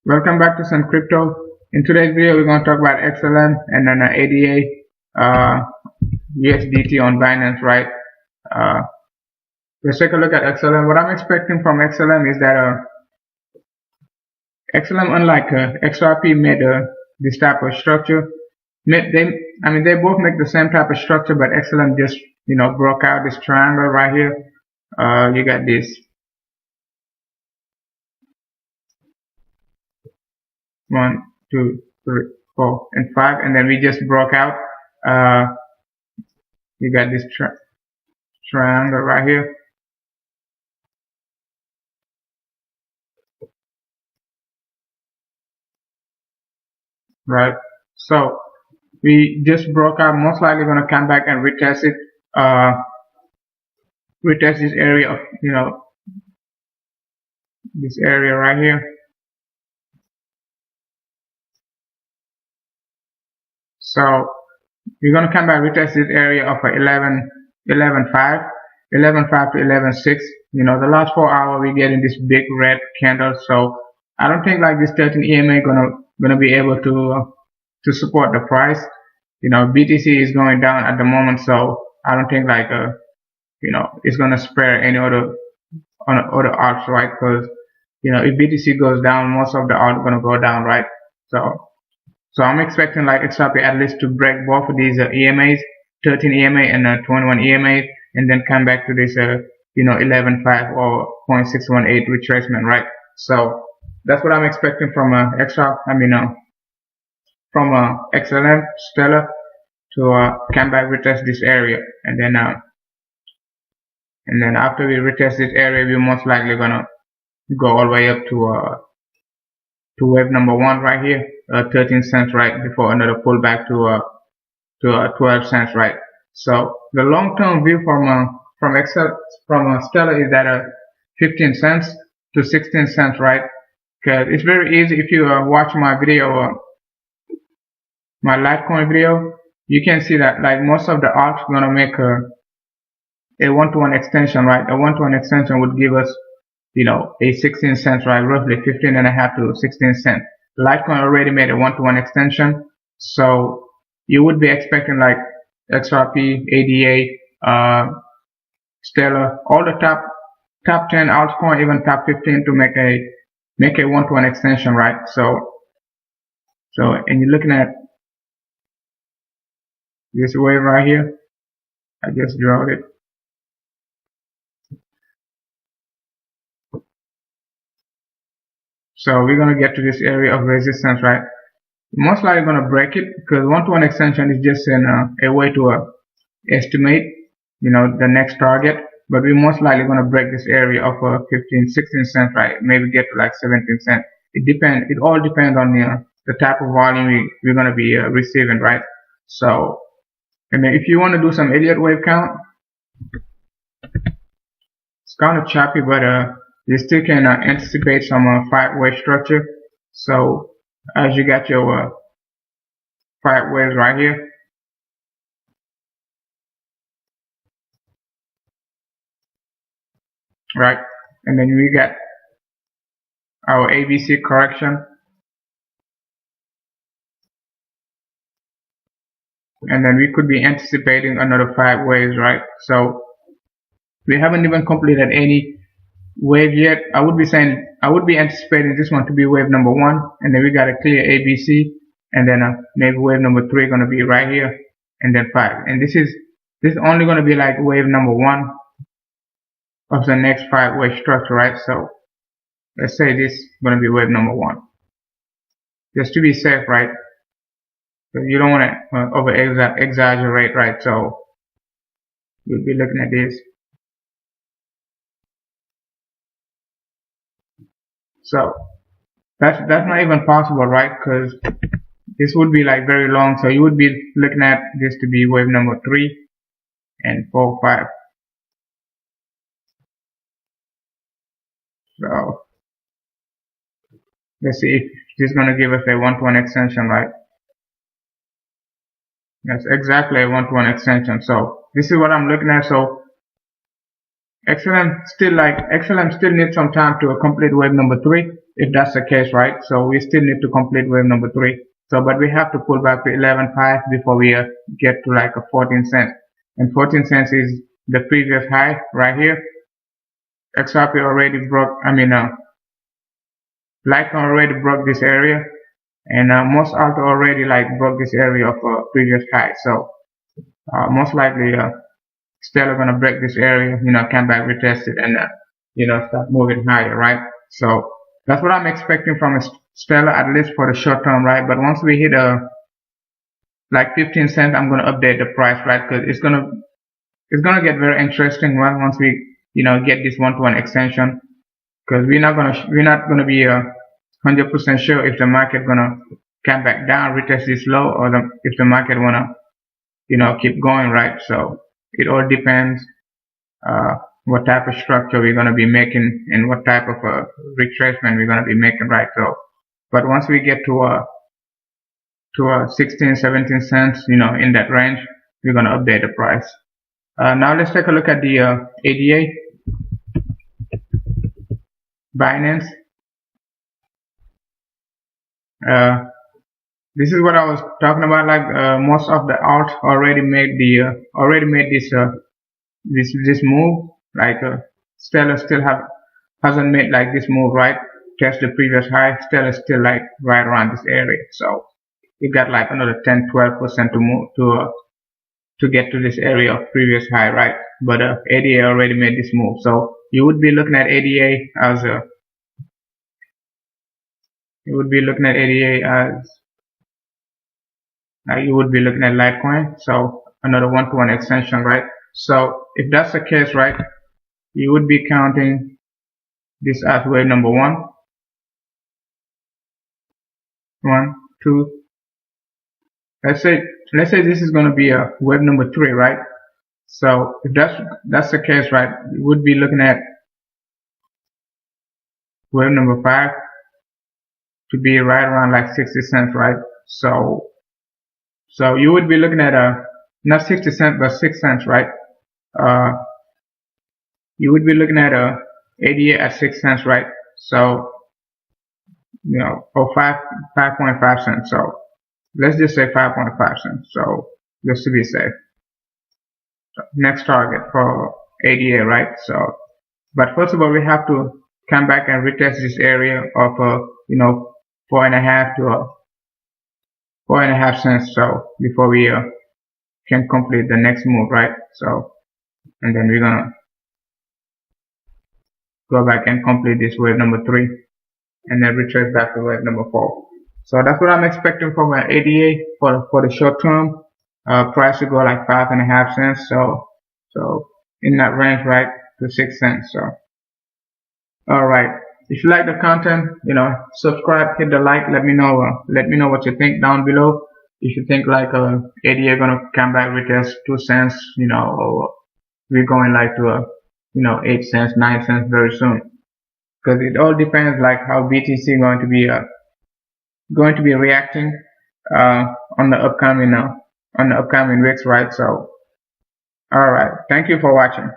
Welcome back to Sun Crypto. In today's video, we're going to talk about XLM and then ADA USDT on Binance, right? Let's take a look at XLM. What I'm expecting from XLM is that XLM, unlike XRP, made this type of structure. They both make the same type of structure, but XLM just broke out this triangle right here. You got this 1, 2, 3, 4, and 5, and then we just broke out. You got this triangle right here. Right, so we just broke out. Most likely going to come back and retest it. Retest this area of this area right here. So we're going to come back, retest this area of 11.5 to 11.6. The last 4 hours we getting this big red candle. So I don't think like this 13 EMA gonna be able to support the price. BTC is going down at the moment, so I don't think like it's gonna spare any other alts, right? Because if BTC goes down, most of the alts gonna go down, right? So I'm expecting like XRP at least to break both of these EMAs, 13 EMA and 21 EMA, and then come back to this 11.5 or 0.618 retracement, right? So that's what I'm expecting from XLM Stellar to come back, retest this area, and then after we retest this area, we're most likely gonna go all the way up to wave number 1 right here, 13 cents, right, before another pullback to 12 cents, right? So the long-term view from Stellar is that 15 cents to 16 cents, right? Because it's very easy. If you watch my video, my Litecoin video, you can see that like most of the alts gonna make a 1-to-1 extension, right? A 1-to-1 extension would give us a 16 cents, right? Roughly 15.5 to 16 cents. Litecoin already made a 1-to-1 extension, so you would be expecting like XRP, ADA, Stellar, all the top 10 altcoin, even top 15 to make a 1-to-1 extension, right? So and you're looking at this wave right here. I just drew it. So we're gonna get to this area of resistance, right? Most likely gonna break it, because 1-to-1 extension is just a way to estimate the next target. But we're most likely gonna break this area of 15, 16 cents, right? Maybe get to like 17 cents. It all depends on the type of volume we're gonna be receiving, right? So, and then if you want to do some Elliott wave count, it's kind of choppy, but you still can anticipate some 5-wave structure. So as you got your 5 waves right here, right, and then we got our ABC correction, and then we could be anticipating another 5 waves, right? So we haven't even completed any wave yet. I would be anticipating this one to be wave number 1, and then we got a clear ABC, and then maybe wave number 3 gonna be right here, and then 5. And this is only gonna be like wave number 1 of the next 5-wave structure, right? So let's say this is gonna be wave number 1, just to be safe, right? So you don't want to over exaggerate, right? So you'll be looking at this. So that's not even possible, right? Because this would be like very long. So you would be looking at this to be wave number 3 and 4, 5. So let's see if this is gonna give us a 1-to-1 extension, right? That's exactly a 1-to-1 extension. So this is what I'm looking at. So XLM still needs some time to complete wave number 3, if that's the case, right? So we still need to complete wave number 3. So, but we have to pull back to 11.5 before we get to like a 14 cent. And 14 cents is the previous high right here. XRP already broke, Litecoin already broke this area, and most alto already like broke this area of previous high. So most likely Stellar gonna break this area, come back, retest it, and start moving higher, right? So that's what I'm expecting from Stellar, at least for the short term, right? But once we hit like 15 cents, I'm gonna update the price, right? Because it's gonna get very interesting once we get this one-to-one extension, because we're not gonna be 100% sure if the market gonna come back down, retest this low, or if the market wanna keep going, right? So it all depends what type of structure we're going to be making and what type of retracement we're going to be making, right? So, but once we get to 16, 17 cents, in that range, we're going to update the price. Now let's take a look at the ADA, Binance. This is what I was talking about. Like most of the alt already made this move. Like Stellar still hasn't made like this move, right? Test the previous high. Stellar still like right around this area. So you got like another 10-12% to move to get to this area of previous high, right? But ADA already made this move. So you would be looking at ADA as you would be looking at Litecoin. So another one-to-one extension, right? So if that's the case, right, you would be counting this as wave number 1, 2. Let's say this is going to be a wave number 3, right? So if that's the case, right, you would be looking at wave number 5 to be right around like 60 cents, right? So you would be looking at not 60 cents but 6 cents, right? You would be looking at ADA at 6 cents, right? So or 5.5 cents. So let's just say 5.5 cents. So just to be safe. So next target for ADA, right? So, but first of all, we have to come back and retest this area of 4.5 to 4.5 cents. So before we can complete the next move, right? So, and then we're gonna go back and complete this wave number 3, and then retrace back to wave number 4. So that's what I'm expecting from my ADA for the short term. Price to go like 5.5 cents. So in that range, right, to 6 cents. So all right. If you like the content, subscribe, hit the like. Let me know what you think down below. If you think like ADA gonna come back with us 2 cents, or we're going like to 8 cents, 9 cents very soon. Because it all depends like how BTC going to be reacting on the upcoming weeks, right? So, all right. Thank you for watching.